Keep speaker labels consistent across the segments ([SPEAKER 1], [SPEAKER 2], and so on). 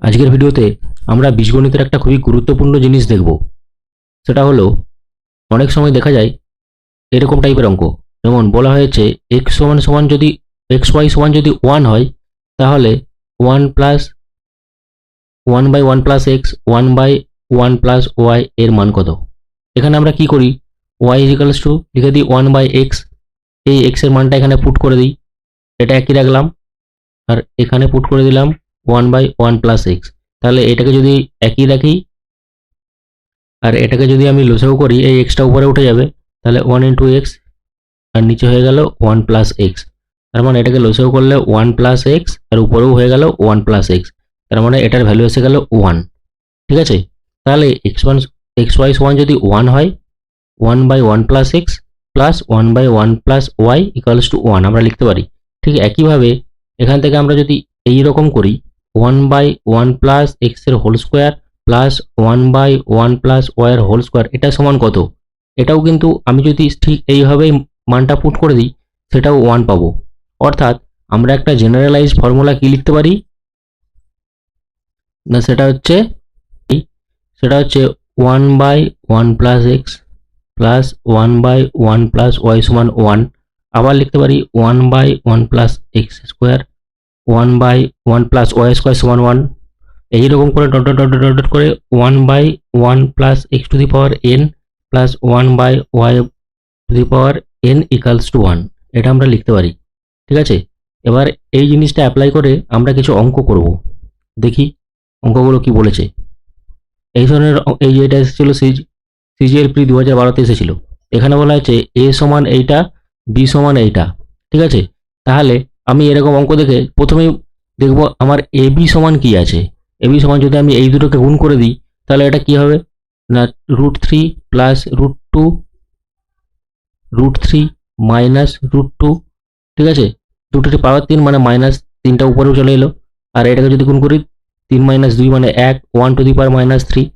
[SPEAKER 1] আজকের ভিডিওতে আমরা বীজগণিতের একটা খুবই গুরুত্বপূর্ণ জিনিস দেখব। সেটা হলো অনেক সময় দেখা যায় এরকম টাইপের অঙ্ক, যেমন বলা হয়েছে এক্স সমান সমান যদি এক্স ওয়াই সমান যদি 1 হয় তাহলে 1 plus 1/1 plus x 1/1 plus y এর মান কত। এখানে আমরা কি করি, ওয়াই ইজিক্যালস টু লিখে দিই 1/x, এই এক্স এর মানটা এখানে পুট করে দিই, এটা একই রাখলাম, আর এখানে পুট করে দিলাম 1/1 প্লাস এক্স। তাহলে এটাকে যদি একই রাখি আর এটাকে যদি আমি লসাগু করি, এই এক্সটা উপরে উঠে যাবে, তাহলে 1 ইন্টু এক্স আর নিচে হয়ে গেল 1 প্লাস এক্স। তার মানে এটাকে লসাগু করলে 1 প্লাস এক্স আর উপরেও হয়ে গেল 1 প্লাস এক্স, তার মানে এটার ভ্যালু এসে গেল 1। ঠিক আছে, তাহলে এক্স ওয়াই সমান যদি 1 হয় 1/1 plus x plus 1/1 plus y equals to 1 আমরা লিখতে পারি। ঠিক একইভাবে এখান থেকে আমরা যদি এইরকম করি 1/1 প্লাস এক্স এর whole square plus 1/1 plus y এর হোল স্কোয়ার, এটা সমান কত, এটাও কিন্তু আমি যদি ঠিক এইভাবেই মানটা পুট করে দিই সেটাও 1 পাবো। অর্থাৎ আমরা একটা জেনারেলাইজ ফর্মুলা কি লিখতে পারি না, সেটা হচ্ছে 1/1 plus x plus 1/1 plus Y সমান 1। আবার লিখতে পারি 1/1 plus X square 1/1 plus Y square সমান 1। এইরকম করে dot dot dot dot dot করে 1/1 plus X to the power N plus 1/ওয়াই to the power N equals to 1, এটা আমরা লিখতে পারি। ঠিক আছে, এবার এই জিনিসটা অ্যাপ্লাই করে আমরা কিছু অঙ্ক করব, দেখি অঙ্কগুলো কি বলেছে। এই ধরনের এই যে এটা এসেছিল সিজিএল প্রি 2012-তে এসেছিল। এখানে বলা হয়েছে এ সমান এইটা, বি সমান এইটা। ঠিক আছে, তাহলে আমি এরকম অঙ্ক দেখে প্রথমেই দেখব আমার এ বি সমান কি আছে। এ বি সমান যদি আমি এই দুটোকে গুণ করে দিই তাহলে এটা কি হবে না, √3 প্লাস √2 √3 মাইনাস √2। ঠিক আছে, দুটোর পাওয়ার 3 মানে মাইনাস 3টা উপরেও চলে এলো, আর এটাকে যদি গুণ করি 3 - 2 মানে 1, 1 two the power -3,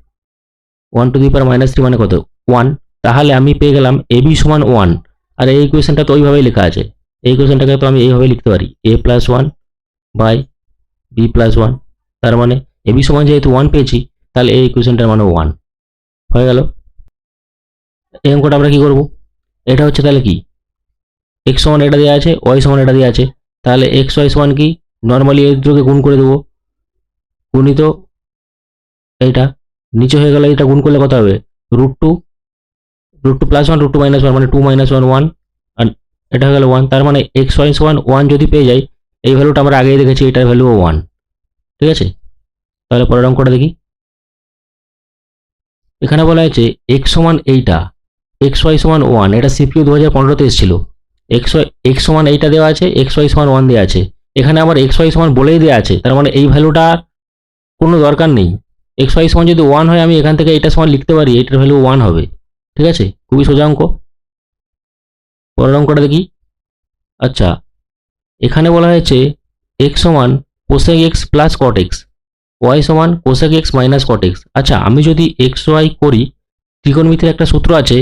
[SPEAKER 1] 1 two the পাওয়ার -3 মানে কত 1। তাহলে আমি পেয়ে গেলাম এ বি সমান 1। আর এই ইকুয়েশনটা তো ওইভাবেই লেখা আছে, এই ইকুয়েশনটাকে তো আমি এইভাবে লিখতে পারি a plus 1 by b plus 1। তার মানে এ বি সমান যেহেতু 1 পেয়েছি তাহলে এই ইকুয়েশনটার মানে 1 হয়ে গেল। এই অঙ্কটা আমরা কি করব, এটা হচ্ছে তাহলে কি x সমান এটা দেওয়া আছে, y সমান এটা দেওয়া আছে, তাহলে x y সমান কি নর্মালি এই দুটোকে গুণ করে দেবো, গুণিত এইটা নিচে হয়ে গেল, এটা গুণ করলে কত হবে √2 প্লাস 1 √2 মাইনাস 1 মানে 2 - 1 1, আর এটা হয়ে গেল 1। তার মানে x y সমান 1 যদি পেয়ে যাই, এই ভ্যালুটা আমরা আগেই দেখেছি, এটার ভ্যালুও 1। ঠিক আছে, তাহলে পরের অঙ্কটা দেখি। এখানে বলা হয়েছে x সমান এইটা, x y সমান 1, এটা সিপিইউ 2015-তে এসেছিল। x সমান এইটা দেওয়া আছে, x y সমান 1 দেওয়া আছে, এখানে আবার x y সমান বলেই দেওয়া আছে, তার মানে এই ভ্যালুটা কোনো দরকার নেই। x y সমান যদি 1 হয় আমি এখান থেকে এটা সমান লিখতে পারি, এটার ভ্যালু 1 হবে। ঠিক আছে, খুবই সোজা অঙ্ক। পরের অঙ্কটা দেখি। আচ্ছা, এখানে বলা হয়েছে x সমান cosec x plus cot x, y সমান কোসেক x মাইনাস কট x। আচ্ছা, আমি যদি x y করি, ত্রিকোণমিতির একটা সূত্র আছে,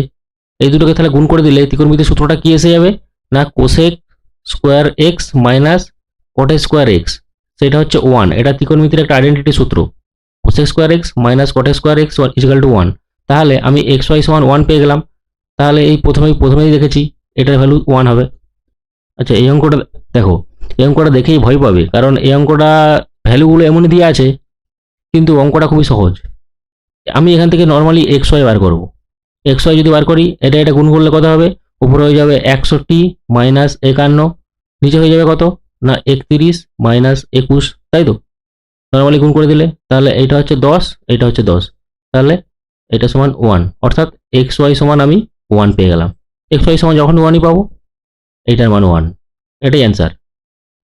[SPEAKER 1] এই দুটোকে তাহলে গুণ করে দিলে ত্রিকোণমিতির সূত্রটা কি এসে যাবে না, cosec square x minus cot square x, সেটা হচ্ছে 1। এটা ত্রিকোণমিতির একটা আইডেন্টিটি সূত্র, cosec square x minus cot square x equal to 1। তাহলে আমি x y সমান 1 পেয়ে গেলাম, তাহলে এই প্রথমেই দেখেছি এটার ভ্যালু 1 হবে। আচ্ছা, এই অঙ্কটা দেখো, এই অঙ্কটা দেখেই ভয় পাবে, কারণ এই অঙ্কটা ভ্যালুগুলো এমনই দিয়ে আছে, কিন্তু অঙ্কটা খুবই সহজ। আমি এখান থেকে নর্মালি x y বার করব। x y যদি বার করি, এটা গুণ করলে কত হবে, উপরে হয়ে যাবে 61 মাইনাস 51, নিচে হয়ে যাবে কত না 31 মাইনাস 21, তাই তো। নর্মালি গুণ করে দিলে তাহলে এইটা হচ্ছে 10, এটা হচ্ছে 10, তাহলে এটা সমান 1, অর্থাৎ x y সমান আমি 1 পেয়ে গেলাম। x y সমান যখন 1ই পাবো, এইটার মান 1, এটাই অ্যান্সার।